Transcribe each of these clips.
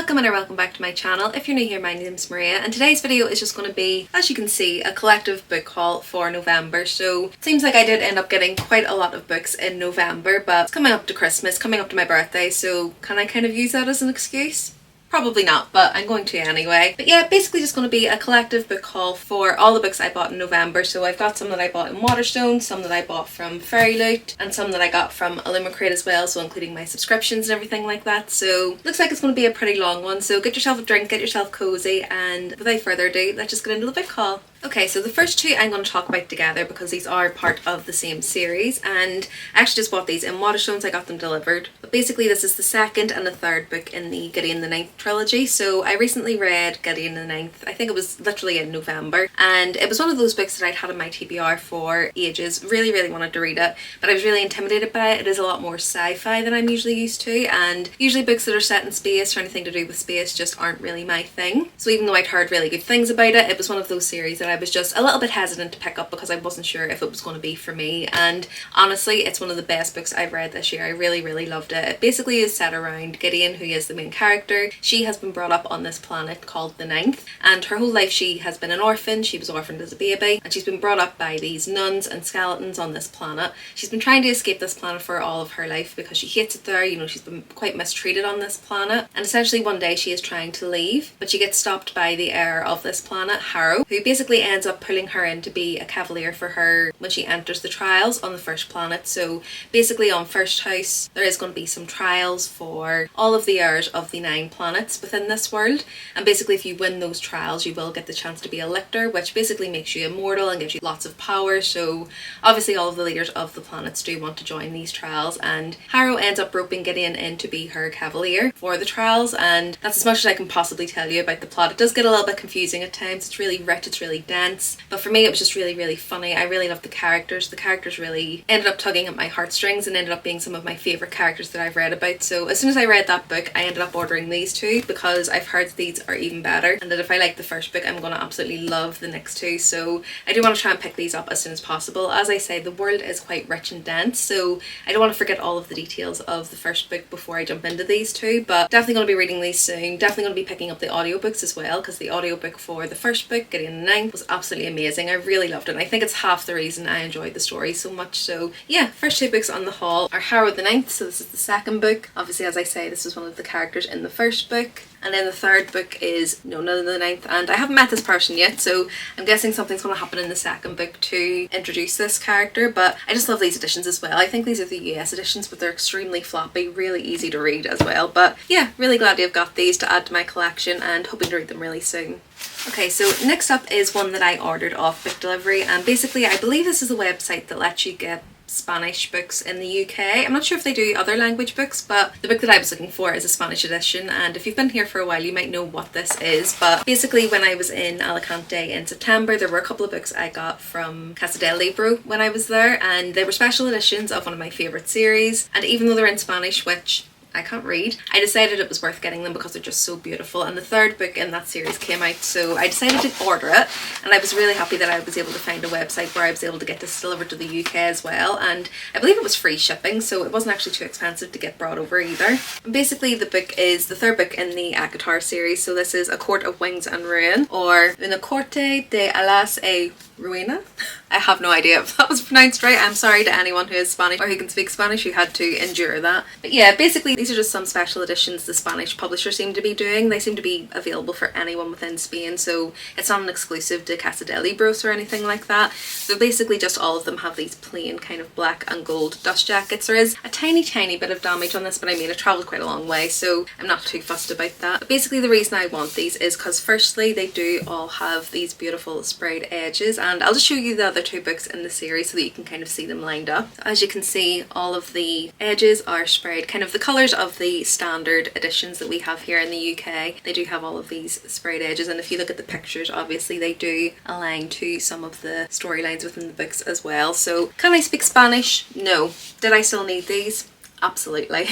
Welcome or welcome back to my channel. If you're new here, my name's Maria and today's video is just going to be, as you can see, a collective book haul for November. So it seems like I did end up getting quite a lot of books in November, but it's coming up to Christmas, coming up to my birthday, so can I kind of use that as an excuse? Probably not, but I'm going to anyway. But yeah, basically just going to be a collective book haul for all the books I bought in November. So I've got some that I bought in Waterstone, some that I bought from Fairyloot, and some that I got from illumicrate as well, so including my subscriptions and everything like that. So looks like it's going to be a pretty long one, so get yourself a drink, get yourself cozy, and without further ado, let's just get into the book haul. Okay, so the first two I'm going to talk about together because these are part of the same series, and I actually just bought these in Waterstones. I got them delivered. But basically this is the second and the third book in the Gideon the Ninth trilogy. So I recently read Gideon the Ninth, I think it was literally in November, and it was one of those books that I'd had in my TBR for ages. Really wanted to read it, but I was really intimidated by it. It is a lot more sci-fi than I'm usually used to, and usually books that are set in space or anything to do with space just aren't really my thing. So even though I'd heard really good things about it, it was one of those series that I was just a little bit hesitant to pick up because I wasn't sure if it was going to be for me. And honestly, it's one of the best books I've read this year. I really loved it. It basically is set around Gideon, who is the main character. She has been brought up on this planet called the Ninth, and her whole life she has been an orphan. She was orphaned as a baby, and she's been brought up by these nuns and skeletons on this planet. She's been trying to escape this planet for all of her life because she hates it there. You know, she's been quite mistreated on this planet, and essentially one day she is trying to leave, but she gets stopped by the heir of this planet, Harrow, who basically ends up pulling her in to be a cavalier for her when she enters the trials on the first planet. So basically on First House there is going to be some trials for all of the heirs of the 9 planets within this world, and basically if you win those trials you will get the chance to be a lictor, which basically makes you immortal and gives you lots of power. So obviously all of the leaders of the planets do want to join these trials, and Harrow ends up roping Gideon in to be her cavalier for the trials, and that's as much as I can possibly tell you about the plot. It does get a little bit confusing at times. It's really rich, it's really dense, but for me it was just really funny. I really loved the characters. The characters really ended up tugging at my heartstrings and ended up being some of my favourite characters that I've read about. So as soon as I read that book I ended up ordering these two because I've heard these are even better, and that if I like the first book I'm going to absolutely love the next two. So I do want to try and pick these up as soon as possible. As I say, the world is quite rich and dense, so I don't want to forget all of the details of the first book before I jump into these two, but definitely going to be reading these soon. Definitely going to be picking up the audiobooks as well, because the audiobook for the first book, Gideon the Ninth, was absolutely amazing. I really loved it, and I think it's half the reason I enjoyed the story so much. So yeah, first two books on the haul are Harrow the Ninth, so this is the second book. Obviously, as I say, this is one of the characters in the first book. And then the third book is Nona the Ninth, and I haven't met this person yet, so I'm guessing something's going to happen in the second book to introduce this character. But I just love these editions as well. I think these are the US editions, but they're extremely floppy, really easy to read as well. But yeah, really glad to have got these to add to my collection and hoping to read them really soon. Okay, so next up is one that I ordered off Book Delivery, and basically I believe this is a website that lets you get Spanish books in the UK. I'm not sure if they do other language books, but the book that I was looking for is a Spanish edition, and if you've been here for a while you might know what this is. But basically when I was in Alicante in September there were a couple of books I got from Casa del Libro when I was there, and they were special editions of one of my favourite series, and even though they're in Spanish, which I can't read, I decided it was worth getting them because they're just so beautiful. And the third book in that series came out, so I decided to order it, and I was really happy that I was able to find a website where I was able to get this delivered to the UK as well, and I believe it was free shipping, so it wasn't actually too expensive to get brought over either. And basically the book is the third book in the ACOTAR series, so this is A Court of Wings and Ruin, or Una Corte de Alas e Ruina. I have no idea if that was pronounced right. I'm sorry to anyone who is Spanish or who can speak Spanish who had to endure that. But yeah, basically these are just some special editions the Spanish publisher seem to be doing. They seem to be available for anyone within Spain, so it's not an exclusive to Casa del Libros or anything like that. So basically just all of them have these plain kind of black and gold dust jackets. There is a tiny bit of damage on this, but I mean it travelled quite a long way, so I'm not too fussed about that. But basically the reason I want these is because firstly they do all have these beautiful sprayed edges, and I'll just show you the other two books in the series so that you can kind of see them lined up. So as you can see, all of the edges are sprayed kind of the colours of the standard editions that we have here in the UK. They do have all of these sprayed edges, and if you look at the pictures obviously they do align to some of the storylines within the books as well. So can I speak Spanish? No. Did I still need these? Absolutely.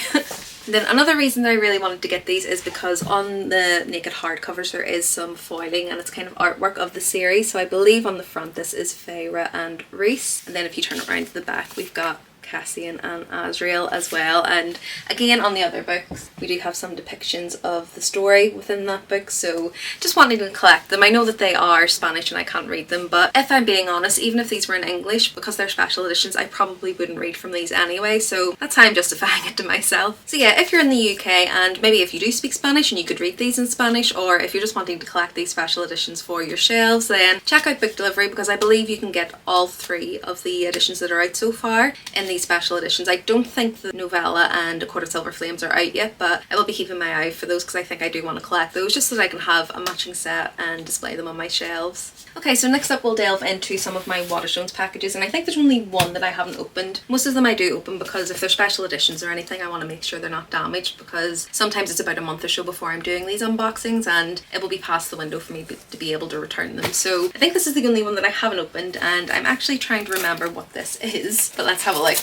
Then another reason that I really wanted to get these is because on the naked hardcovers there is some foiling, and it's kind of artwork of the series. So I believe on the front this is Feyre and Rhys, and then if you turn it around to the back we've got Cassian and Azrael as well. And again, on the other books, we do have some depictions of the story within that book, so just wanting to collect them. I know that they are Spanish and I can't read them, but if I'm being honest, even if these were in English, because they're special editions, I probably wouldn't read from these anyway, so that's how I'm justifying it to myself. So yeah, if you're in the UK and maybe if you do speak Spanish and you could read these in Spanish, or if you're just wanting to collect these special editions for your shelves, then check out Book Delivery, because I believe you can get all 3 of the editions that are out so far in these special editions. I don't think the novella and A Court of Silver Flames are out yet, but I will be keeping my eye for those because I think I do want to collect those just so that I can have a matching set and display them on my shelves. Okay, so next up we'll delve into some of my Waterstones packages, and I think there's only one that I haven't opened. Most of them I do open because if they're special editions or anything, I want to make sure they're not damaged, because sometimes it's about a month or so before I'm doing these unboxings and it will be past the window for me to be able to return them. So I think this is the only one that I haven't opened, and I'm actually trying to remember what this is, but let's have a look.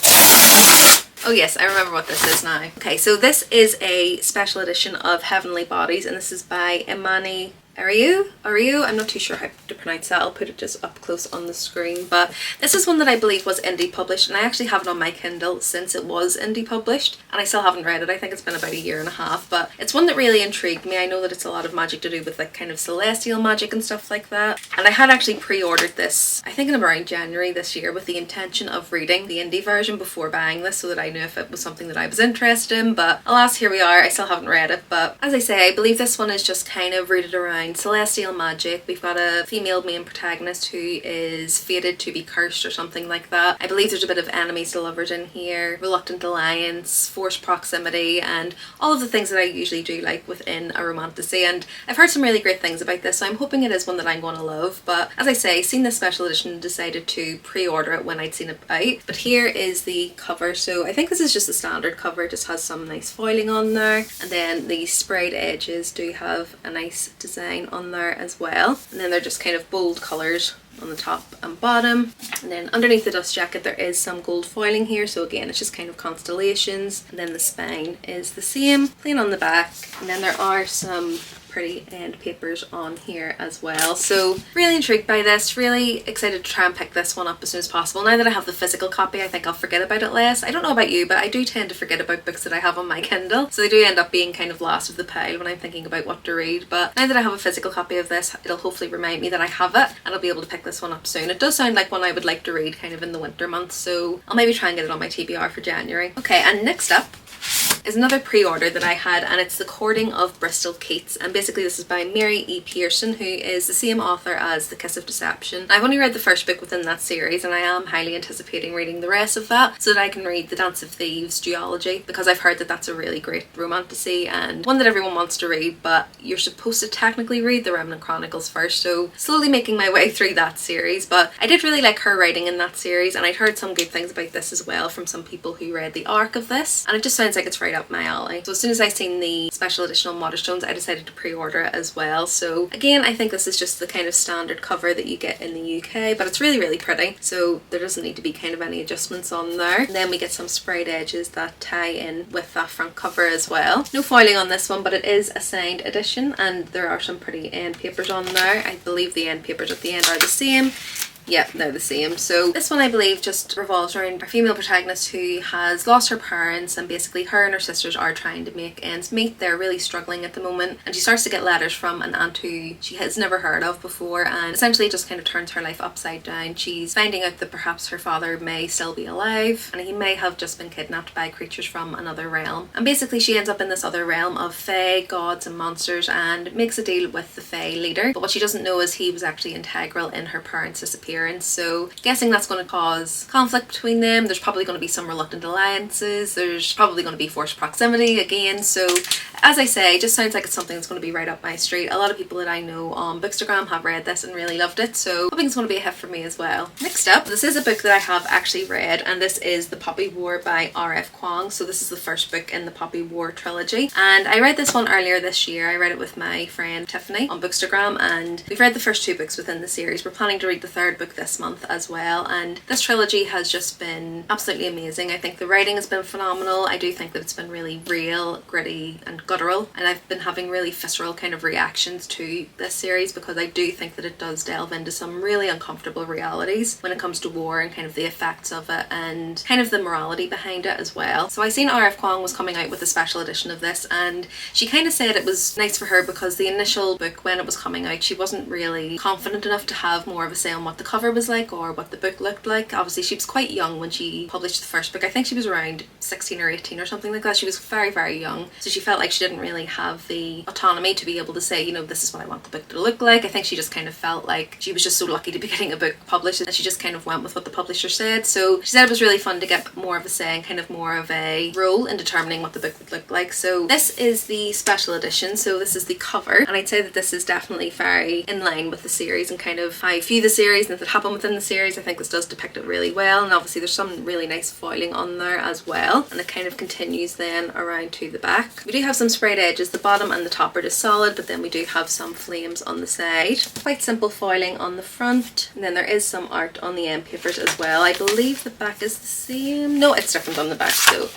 Oh yes, I remember what this is now. Okay, so this is a special edition of Heavenly Bodies, and this is by Imani Ariu? I'm not too sure how to pronounce that. I'll put it just up close on the screen. But this is one that I believe was indie published, and I actually have it on my Kindle since it was indie published, and I still haven't read it. I think it's been about 1.5 years, but it's one that really intrigued me. I know that it's a lot of magic to do with like kind of celestial magic and stuff like that, and I had actually pre-ordered this I think in around January this year with the intention of reading the indie version before buying this, so that I knew if it was something that I was interested in. But alas, here we are. I still haven't read it, but as I say, I believe this one is just kind of rooted around celestial magic. We've got a female main protagonist who is fated to be cursed or something like that. I believe there's a bit of enemies to lovers in here, reluctant alliance, forced proximity, and all of the things that I usually do like within a romantasy. And I've heard some really great things about this, so I'm hoping it is one that I'm going to love. But as I say, seen this special edition, decided to pre-order it when I'd seen it out. But here is the cover. So I think this is just the standard cover. It just has some nice foiling on there, and then the sprayed edges do have a nice design on there as well, and then they're just kind of bold colours on the top and bottom. And then underneath the dust jacket there is some gold foiling here, so again it's just kind of constellations, and then the spine is the same, plain on the back, and then there are some pretty end papers on here as well. So really intrigued by this, really excited to try and pick this one up as soon as possible. Now that I have the physical copy, I think I'll forget about it less. I don't know about you, but I do tend to forget about books that I have on my Kindle, so they do end up being kind of last of the pile when I'm thinking about what to read. But now that I have a physical copy of this, it'll hopefully remind me that I have it, and I'll be able to pick this one up soon. It does sound like one I would like to read kind of in the winter months, so I'll maybe try and get it on my TBR for January. Okay, and next up is another pre-order that I had, and it's The Courting of Bristol Keats, and basically this is by Mary E. Pearson, who is the same author as The Kiss of Deception. I've only read the first book within that series, and I am highly anticipating reading the rest of that so that I can read The Dance of Thieves duology, because I've heard that that's a really great romantasy and one that everyone wants to read, but you're supposed to technically read The Remnant Chronicles first, so slowly making my way through that series. But I did really like her writing in that series, and I'd heard some good things about this as well from some people who read the arc of this, and it just sounds like it's right up my alley. So as soon as I seen the special edition on Waterstones, I decided to pre-order it as well. So again, I think this is just the kind of standard cover that you get in the UK, but it's really, really pretty, so there doesn't need to be kind of any adjustments on there. And then we get some sprayed edges that tie in with that front cover as well. No foiling on this one, but it is a signed edition, and there are some pretty end papers on there. I believe the end papers at the end are the same. Yep, they're the same. So this one I believe just revolves around a female protagonist who has lost her parents, and basically her and her sisters are trying to make ends meet. They're really struggling at the moment, and she starts to get letters from an aunt who she has never heard of before, and essentially it just kind of turns her life upside down. She's finding out that perhaps her father may still be alive, and he may have just been kidnapped by creatures from another realm, and basically she ends up in this other realm of fae, gods and monsters, and makes a deal with the fae leader. But what she doesn't know is he was actually integral in her parents' disappearance. So guessing that's going to cause conflict between them. There's probably going to be some reluctant alliances. There's probably going to be forced proximity again. So as I say, it just sounds like it's something that's going to be right up my street. A lot of people that I know on bookstagram have read this and really loved it, so hoping it's going to be a hit for me as well. Next up, this is a book that I have actually read, and this is The Poppy War by R.F. Kuang. So this is the first book in the Poppy War trilogy, and I read this one earlier this year. I read it with my friend Tiffany on bookstagram, and we've read the first 2 books within the series. We're planning to read the 3rd book book this month as well, and this trilogy has just been absolutely amazing. I think the writing has been phenomenal. I do think that it's been really real, gritty and guttural, and I've been having really visceral kind of reactions to this series because I do think that it does delve into some really uncomfortable realities when it comes to war and kind of the effects of it and kind of the morality behind it as well. So I seen R.F. Kuang was coming out with a special edition of this, and she kind of said it was nice for her because the initial book, when it was coming out, she wasn't really confident enough to have more of a say on what the cover was like or what the book looked like. Obviously she was quite young when she published the first book. I think she was around 16 or 18 or something like that. She was very, very young, so she felt like she didn't really have the autonomy to be able to say, you know, this is what I want the book to look like. I think she just kind of felt like she was just so lucky to be getting a book published that she just kind of went with what the publisher said. So she said it was really fun to get more of a say and kind of more of a role in determining what the book would look like. So this is the special edition, so this is the cover, and I'd say that this is definitely very in line with the series and kind of how I view the series and that happened within the series. I think this does depict it really well, and obviously there's some really nice foiling on there as well, and it kind of continues then around to the back. We do have some sprayed edges. The bottom and the top are just solid, but then we do have some flames on the side. Quite simple foiling on the front, and then there is some art on the end papers as well. I believe the back is the same. No, it's different on the back, so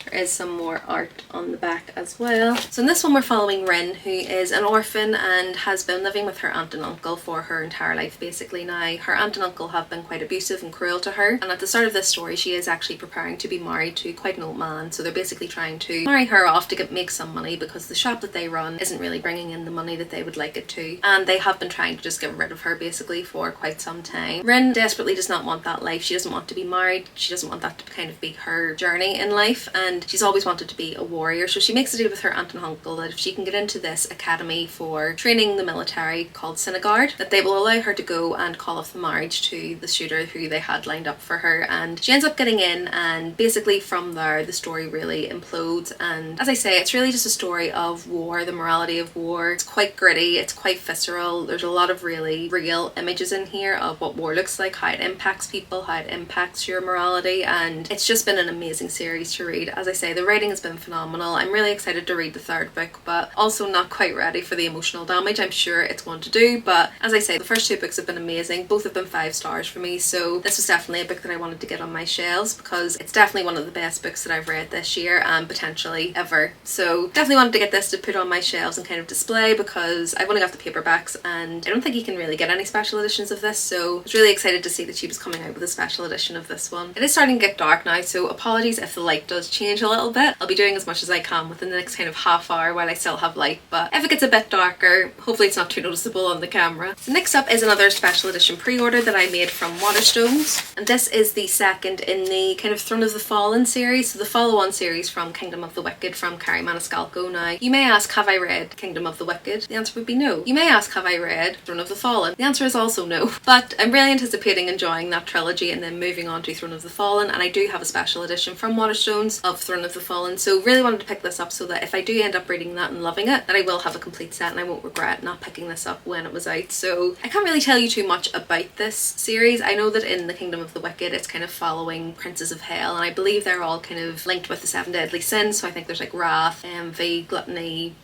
there is some more art on the back as well. So in this one we're following Rin, who is an orphan and has been living with her aunt and uncle for her entire life basically now. Her aunt and uncle have been quite abusive and cruel to her, and at the start of this story she is actually preparing to be married to quite an old man, so they're basically trying to marry her off to make some money because the shop that they run isn't really bringing in the money that they would like it to, and they have been trying to just get rid of her basically for quite some time. Rin desperately does not want that life. She doesn't want to be married. She doesn't want that to kind of be her journey in life, and she's always wanted to be a warrior, so she makes a deal with her aunt and uncle that if she can get into this academy for training the military called Sinigard, that they will allow her to go and call off the marriage to the suitor who they had lined up for her, and she ends up getting in, and basically from there the story really implodes. And as I say, it's really just a story of war, the morality of war. It's quite gritty, it's quite visceral. There's a lot of really real images in here of what war looks like, how it impacts people, how it impacts your morality, and it's just been an amazing series to read. As I say, the writing has been phenomenal. I'm really excited to read the third book, but also not quite ready for the emotional damage I'm sure it's going to do. But as I say, the first two books have been amazing. Both have been 5 stars for me, so this was definitely a book that I wanted to get on my shelves because it's definitely one of the best books that I've read this year and potentially ever. So definitely wanted to get this to put on my shelves and kind of display because I've only got the paperbacks and I don't think you can really get any special editions of this, so I was really excited to see that she was coming out with a special edition of this one. It is starting to get dark now, so apologies if the light does change a little bit. I'll be doing as much as I can within the next kind of half hour while I still have light, but if it gets a bit darker, hopefully it's not too noticeable on the camera. So next up is another special edition pre-order that I made from Waterstones, and this is the second in the kind of Throne of the Fallen series, so the follow-on series from Kingdom of the Wicked from Carrie Maniscalco. Now, you may ask, have I read Kingdom of the Wicked? The answer would be no. You may ask, have I read Throne of the Fallen? The answer is also no. But I'm really anticipating enjoying that trilogy and then moving on to Throne of the Fallen, and I do have a special edition from Waterstones of Throne of the Fallen, so really wanted to pick this up so that if I do end up reading that and loving it, that I will have a complete set and I won't regret not picking this up when it was out. So I can't really tell you too much about this series. I know that in the Kingdom of the Wicked it's kind of following Princes of Hell, and I believe they're all kind of linked with the 7 deadly sins, so I think there's like wrath, envy, gluttony,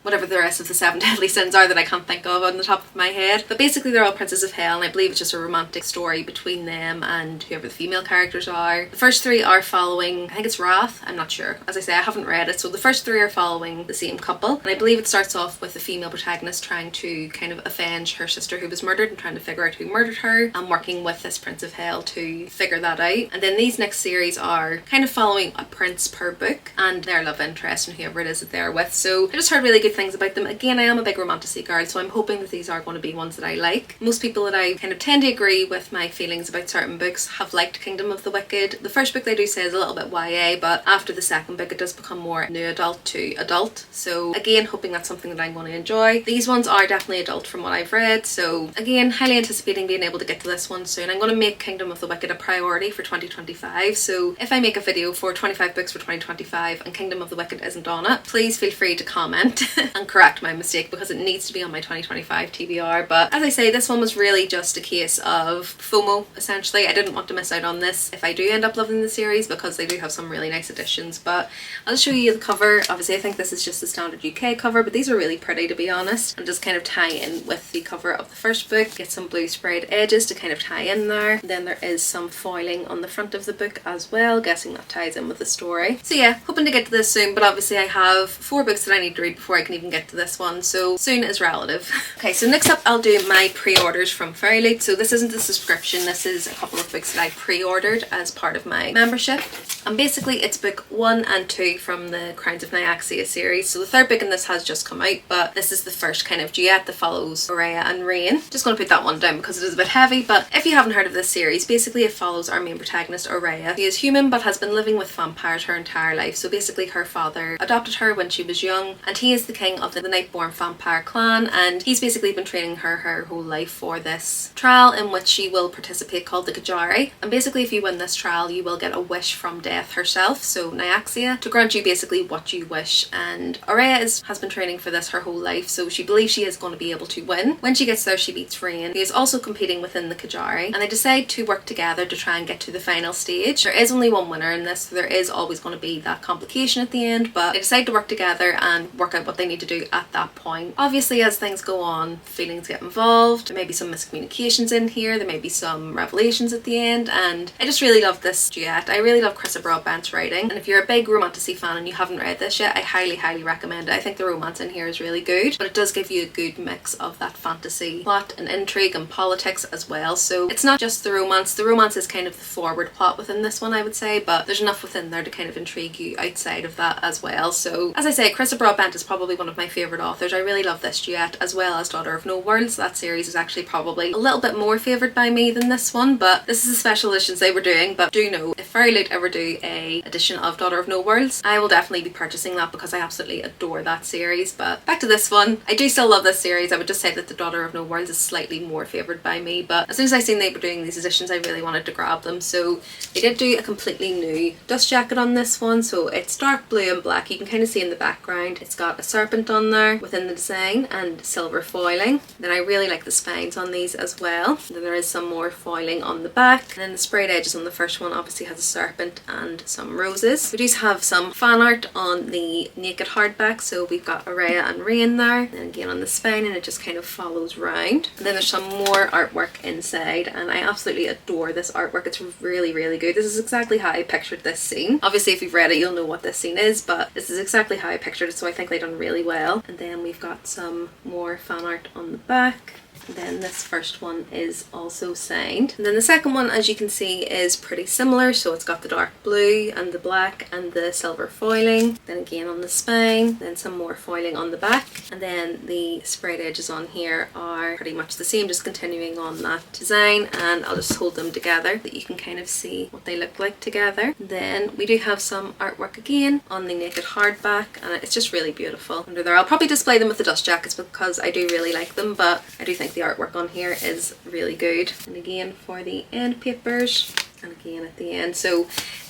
whatever the rest of the 7 deadly sins are that I can't think of on the top of my head. But basically they're all Princes of Hell, and I believe it's just a romantic story between them and whoever the female characters are. The first 3 are following, I think it's Wrath, I'm not sure. As I say, I haven't read it, so the first 3 are following the same couple, and I believe it starts off with the female protagonist trying to kind of avenge her sister who was murdered and trying to figure out who murdered her and working with this Prince of Hell to figure that out. And then these next series are kind of following a prince per book and their love interest and whoever it is that they're with. So I just heard really good things about them. Again, I am a big romantasy girl, so I'm hoping that these are going to be ones that I like. Most people that I kind of tend to agree with my feelings about certain books have liked Kingdom of the Wicked. The first book they do say is a little bit YA, but after the second book it does become more new adult to adult. So again, hoping that's something that I'm going to enjoy. These ones are definitely adult from what I've read, so again, highly anticipating being able to get to this one soon. I'm going to make Kingdom of the Wicked a priority for 2025, so if I make a video for 25 books for 2025 and Kingdom of the Wicked isn't on it, please feel free to comment and correct my mistake because it needs to be on my 2025 TBR. But as I say, this one was really just a case of FOMO, essentially. I didn't want to miss out on this if I do end up loving the series, because they do have some really nice additions. But I'll show you the cover. Obviously, I think this is just the standard UK cover, but these are really pretty, to be honest, and just kind of tie in with the cover of the first book. Get some blue sprayed edges to kind of tie in there. Then there is some foiling on the front of the book as well, guessing that ties in with the story. So yeah, hoping to get to this soon, but obviously I have 4 books that I need to read before I can even get to this one, so soon is relative. Okay, so next up I'll do my pre-orders from Fairyloot. So this isn't a subscription, this is a couple of books that I pre-ordered as part of my membership. And basically it's book 1 and 2 from the Crowns of Nyaxia series. So the third book in this has just come out, but this is the first kind of duet that follows Aurea and Rain. Just going to put that one down because it is a bit heavy, but if you haven't heard of this series, basically it follows our main protagonist Aurea. She is human but has been living with vampires her entire life. So basically her father adopted her when she was young, and he is the king of the Nightborn vampire clan, and he's basically been training her whole life for this trial in which she will participate, called the Kajari. And basically if you win this trial you will get a wish from Death herself, so Nyaxia, to grant you basically what you wish. And Aurea has been training for this her whole life, so she believes she is going to be able to win. When she gets there she beats Rain, who is also competing within the Kajari, and they decide to work together to try and get to the final stage. There is only one winner in this, so there is always going to be that complication at the end, but they decide to work together and work out what they need to do at that point. Obviously as things go on, feelings get involved, there may be some miscommunications in here, there may be some revelations at the end, and I just really love this duet. I really love Chris Broadbent's writing, and if you're a big romantasy fan and you haven't read this yet, I highly recommend it. I think the romance in here is really good, but it does give you a good mix of that fantasy plot and intrigue and politics as well. So it's not just the romance is kind of the forward plot within this one, I would say, but there's enough within there to kind of intrigue you outside of that as well. So as I say, Chris Broadbent is probably one of my favourite authors. I really love this duet, as well as Daughter of No Worlds. That series is actually probably a little bit more favoured by me than this one, but this is a special editions they were doing. But do know, if Fairyloot ever do a edition of Daughter of No Worlds, I will definitely be purchasing that because I absolutely adore that series. But back to this one, I do still love this series. I would just say that the Daughter of No Worlds is slightly more favoured by me, but as soon as I seen they were doing these editions I really wanted to grab them. So they did do a completely new dust jacket on this one, so it's dark blue and black. You can kind of see in the background it's got a serpent on there within the design and silver foiling. Then I really like the spines on these as well. Then there is some more foiling on the back, and then the sprayed edges on the first one obviously has a serpent and some roses. We do have some fan art on the naked hardback, so we've got Aurea and Rain there, and again on the spine, and it just kind of follows round. And then there's some more artwork inside, and I absolutely adore this artwork. It's really good. This is exactly how I pictured this scene. Obviously if you've read it you'll know what this scene is, but this is exactly how I pictured it, so I think they've done really well. And then we've got some more fan art on the back. And then this first one is also signed. And then the second one, as you can see, is pretty similar. So it's got the dark blue and the black and the silver foiling. Then again on the spine, then some more foiling on the back. And then the sprayed edges on here are pretty much the same, just continuing on that design. And I'll just hold them together so that you can kind of see what they look like together. Then we do have some artwork again on the naked hardback, and it's just really beautiful under there. I'll probably display them with the dust jackets because I do really like them, but I do think the artwork on here is really good. And again for the end papers, and again at the end. So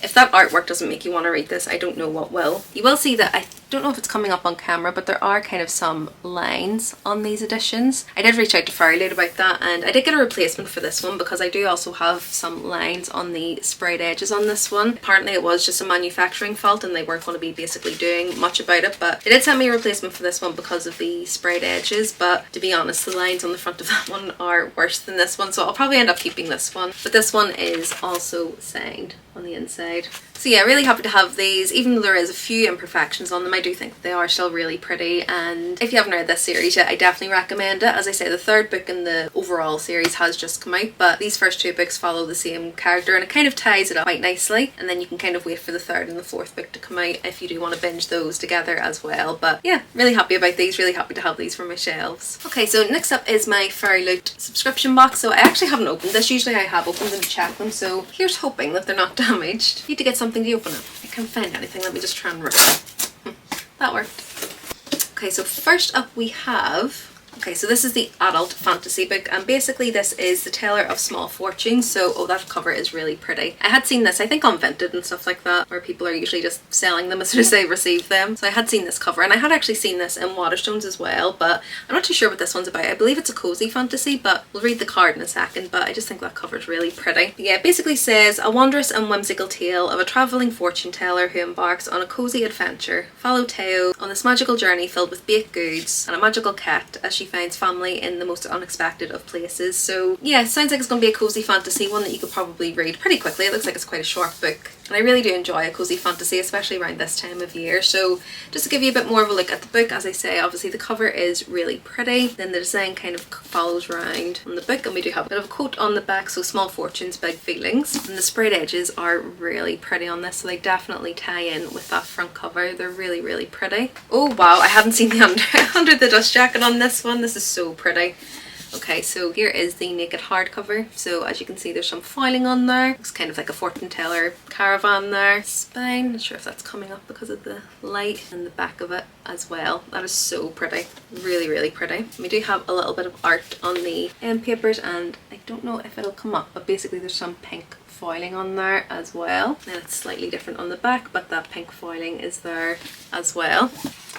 if that artwork doesn't make you want to read this, I don't know what will. You will see that I don't know if it's coming up on camera, but there are kind of some lines on these editions. I did reach out to Fairyloot about that, and I did get a replacement for this one because I do also have some lines on the sprayed edges on this one. Apparently it was just a manufacturing fault and they weren't going to be basically doing much about it, but they did send me a replacement for this one because of the sprayed edges. But to be honest, the lines on the front of that one are worse than this one, so I'll probably end up keeping this one. But this one is also signed on the inside. So yeah, really happy to have these. Even though there is a few imperfections on them, I do think they are still really pretty, and if you haven't read this series yet, I definitely recommend it. As I say, the third book in the overall series has just come out, but these first 2 books follow the same character and it kind of ties it up quite nicely, and then you can kind of wait for the third and the fourth book to come out if you do want to binge those together as well. But yeah, really happy about these, really happy to have these for my shelves. Okay, so next up is my Fairyloot subscription box. So I actually haven't opened this. Usually I have opened them to check them, so here's hoping that they're not damaged. Need to get something to open it. I can't find anything. Let me just try and rip it. That worked. Okay, so first up we have Okay, so this is the adult fantasy book, and basically this is The Teller of Small Fortunes. So, oh, that cover is really pretty. I had seen this, I think, on Vinted and stuff like that, where people are usually just selling them as soon as they receive them. So I had seen this cover, and I had actually seen this in Waterstones as well, but I'm not too sure what this one's about. I believe it's a cozy fantasy, but we'll read the card in a second, but I just think that cover is really pretty. But yeah, it basically says, a wondrous and whimsical tale of a travelling fortune teller who embarks on a cozy adventure. Follow Teo on this magical journey filled with baked goods and a magical cat as she finds family in the most unexpected of places. So yeah, sounds like it's going to be a cozy fantasy, one that you could probably read pretty quickly. It looks like it's quite a short book, and I really do enjoy a cozy fantasy, especially around this time of year. So just to give you a bit more of a look at the book, as I say, obviously the cover is really pretty, then the design kind of follows around on the book, and we do have a bit of a quote on the back, so small fortunes, big feelings, and the sprayed edges are really pretty on this, so they definitely tie in with that front cover. They're really, really pretty. Oh wow, I haven't seen the under the dust jacket on this one. This is so pretty. Okay, so here is the naked hardcover. So as you can see, there's some foiling on there. It's kind of like a fortune teller caravan there. Spine, not sure if that's coming up because of the light, and the back of it as well. That is so pretty. Really, really pretty. We do have a little bit of art on the end papers, and I don't know if it'll come up, but basically there's some pink foiling on there as well. And it's slightly different on the back, but that pink foiling is there as well.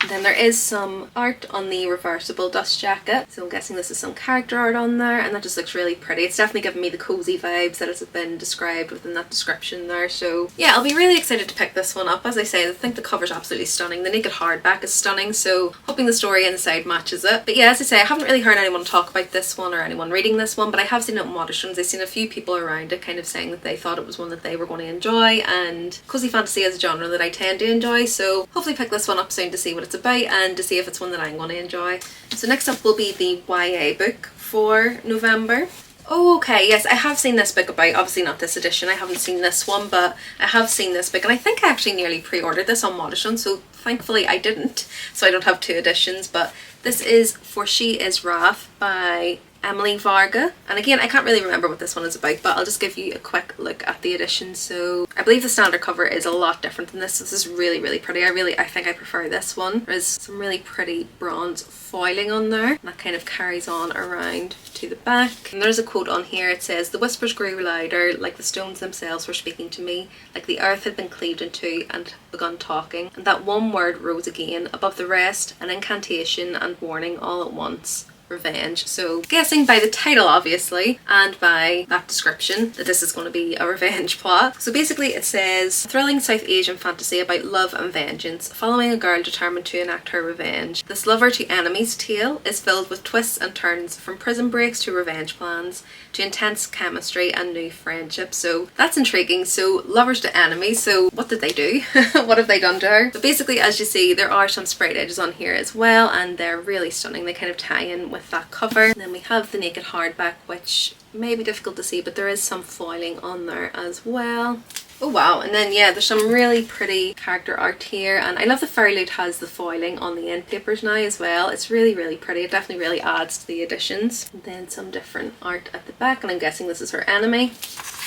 Then there is some art on the reversible dust jacket, so I'm guessing this is some character art on there, and that just looks really pretty. It's definitely giving me the cozy vibes that has been described within that description there. So yeah, I'll be really excited to pick this one up. As I say, I think the cover's absolutely stunning. The naked hardback is stunning, so hoping the story inside matches it. But yeah, as I say, I haven't really heard anyone talk about this one or anyone reading this one, but I have seen it in Waterstones. I've seen a few people around it kind of saying that they thought it was one that they were going to enjoy, and cozy fantasy is a genre that I tend to enjoy, so hopefully pick this one up soon to see what it's about and to see if it's one that I'm going to enjoy. So next up will be the YA book for November. Oh, okay, yes, I have seen this book about, obviously not this edition, I haven't seen this one, but I have seen this book, and I think I actually nearly pre-ordered this on Waterstones, so thankfully I didn't, so I don't have two editions. But this is For She Is Wrath by Emily Varga, and again, I can't really remember what this one is about, but I'll just give you a quick look at the edition. So I believe the standard cover is a lot different than this. This is really, really pretty. I think I prefer this one. There's some really pretty bronze foiling on there, and that kind of carries on around to the back. And there's a quote on here. It says, "The whispers grew louder, like the stones themselves were speaking to me, like the earth had been cleaved in two and begun talking, and that one word rose again above the rest, an incantation and warning all at once. Revenge." So guessing by the title, obviously, and by that description, that this is going to be a revenge plot. So basically it says, thrilling South Asian fantasy about love and vengeance, following a girl determined to enact her revenge. This lover to enemies tale is filled with twists and turns, from prison breaks to revenge plans to intense chemistry and new friendships. So that's intriguing. So lovers to enemies, so what did they do? What have they done to her? But basically, as you see, there are some sprayed edges on here as well, and they're really stunning. They kind of tie in with that cover. And then we have the naked hardback, which may be difficult to see, but there is some foiling on there as well. Oh wow, and then yeah, there's some really pretty character art here, and I love the Fairyloot has the foiling on the end papers now as well. It's really, really pretty. It definitely really adds to the editions. And then some different art at the back, and I'm guessing this is her enemy.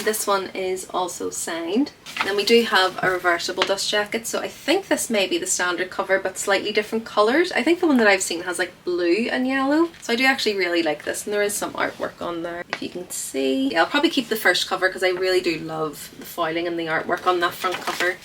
This one is also signed. And then we do have a reversible dust jacket, so I think this may be the standard cover but slightly different colours. I think the one that I've seen has like blue and yellow, so I do actually really like this, and there is some artwork on there if you can see. Yeah, I'll probably keep the first cover because I really do love the foiling and the artwork on that front cover,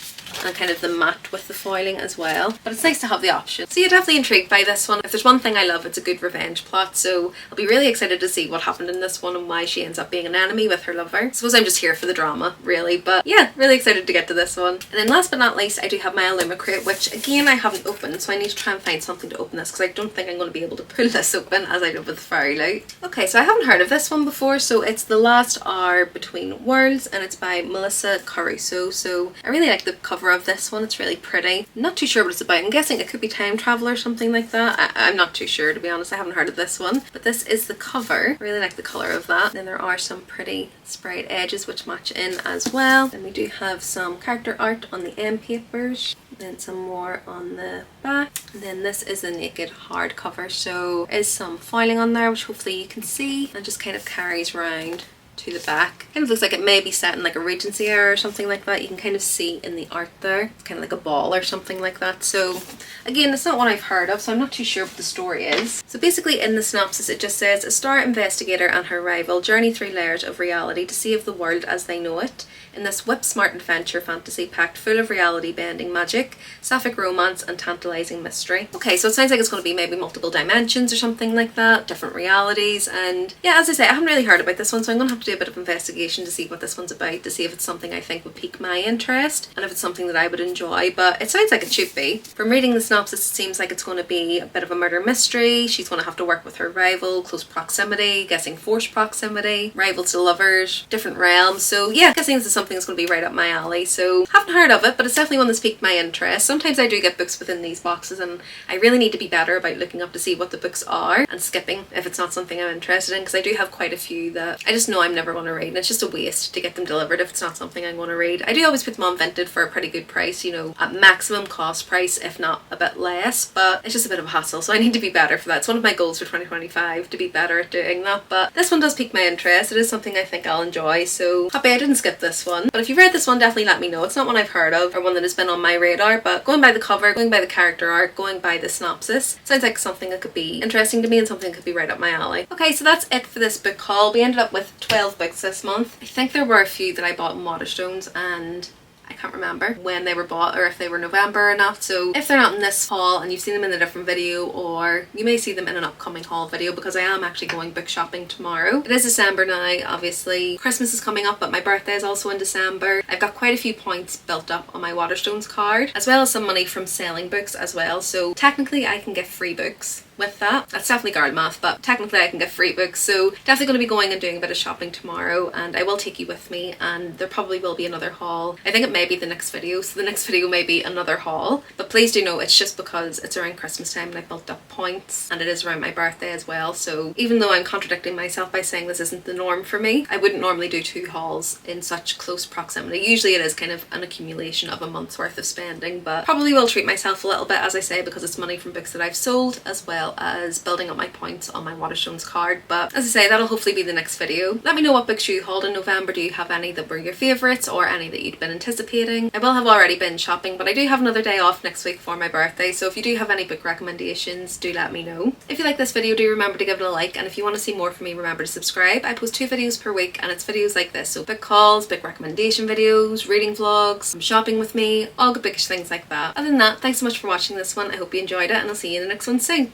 and kind of the matte with the foiling as well. But it's nice to have the option. So yeah, definitely intrigued by this one. If there's one thing I love, it's a good revenge plot, so I'll be really excited to see what happened in this one and why she ends up being an enemy with her lover. I suppose I'm just here for the drama, really, but yeah, really excited to get to this one. And then last but not least, I do have my illumicrate, which again I haven't opened, so I need to try and find something to open this because I don't think I'm going to be able to pull this open as I did with the Fairyloot. Okay, so I haven't heard of this one before, so it's The Last Hour Between Worlds, and it's by Melissa Caruso. So I really like the cover of this one. It's really pretty. Not too sure what it's about. I'm guessing it could be time travel or something like that. I'm not too sure, to be honest. I haven't heard of this one, but this is the cover. I really like the colour of that. Then there are some pretty sprayed edges which match in as well. Then we do have some character art on the end papers, then some more on the back, and then this is a naked hardcover, so there is some foiling on there which hopefully you can see, and just kind of carries around to the back. Kind of looks like it may be set in like a Regency era or something like that. You can kind of see in the art there. It's kind of like a ball or something like that. So again, it's not one I've heard of, so I'm not too sure what the story is. So basically in the synopsis it just says, a star investigator and her rival journey through layers of reality to save the world as they know it. In this whip-smart adventure fantasy packed full of reality-bending magic, sapphic romance and tantalising mystery. Okay, so it sounds like it's going to be maybe multiple dimensions or something like that, different realities, and yeah, as I say, I haven't really heard about this one, so I'm going to have to do a bit of investigation to see what this one's about, to see if it's something I think would pique my interest, and if it's something that I would enjoy, but it sounds like it should be. From reading the synopsis, it seems like it's going to be a bit of a murder mystery. She's going to have to work with her rival, close proximity, guessing forced proximity, rivals to lovers, different realms, so yeah, guessing this is something that's going to be right up my alley. So haven't heard of it, but it's definitely one that's piqued my interest. Sometimes I do get books within these boxes and I really need to be better about looking up to see what the books are and skipping if it's not something I'm interested in, because I do have quite a few that I just know I'm never going to read, and it's just a waste to get them delivered if it's not something I'm going to read. I do always put them on Vinted for a pretty good price, you know, at maximum cost price, if not a bit less, but it's just a bit of a hassle, so I need to be better for that. It's one of my goals for 2025 to be better at doing that, but this one does pique my interest. It is something I think I'll enjoy, so happy I didn't skip this one. But if you've read this one, definitely let me know. It's not one I've heard of or one that has been on my radar, but going by the cover, going by the character art, going by the synopsis, sounds like something that could be interesting to me and something that could be right up my alley. Okay, so that's it for this book haul. We ended up with 12 books this month. I think there were a few that I bought in Waterstones and I can't remember when they were bought or if they were November or not, so if they're not in this haul and you've seen them in a different video, or you may see them in an upcoming haul video, because I am actually going book shopping tomorrow. It is December now, obviously. Christmas is coming up, but my birthday is also in December. I've got quite a few points built up on my Waterstones card, as well as some money from selling books as well, so technically I can get free books with that. That's definitely girl math, but technically I can get free books, so definitely going to be going and doing a bit of shopping tomorrow, and I will take you with me, and there probably will be another haul. I think it may be the next video, so the next video may be another haul, but please do know it's just because it's around Christmas time and I built up points, and it is around my birthday as well, so even though I'm contradicting myself by saying this isn't the norm for me, I wouldn't normally do 2 hauls in such close proximity. Usually it is kind of an accumulation of a month's worth of spending, but probably will treat myself a little bit, as I say, because it's money from books that I've sold, as well as building up my points on my Waterstones card. But as I say, that'll hopefully be the next video. Let me know what books you hauled in November. Do you have any that were your favourites, or any that you'd been anticipating? I will have already been shopping, but I do have another day off next week for my birthday, so if you do have any book recommendations, do let me know. If you like this video, do remember to give it a like, and if you want to see more from me, remember to subscribe. I post 2 videos per week, and it's videos like this, so book hauls, book recommendation videos, reading vlogs, some shopping with me, all good bookish things like that. Other than that, thanks so much for watching this one. I hope you enjoyed it, and I'll see you in the next one soon.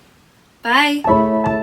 Bye!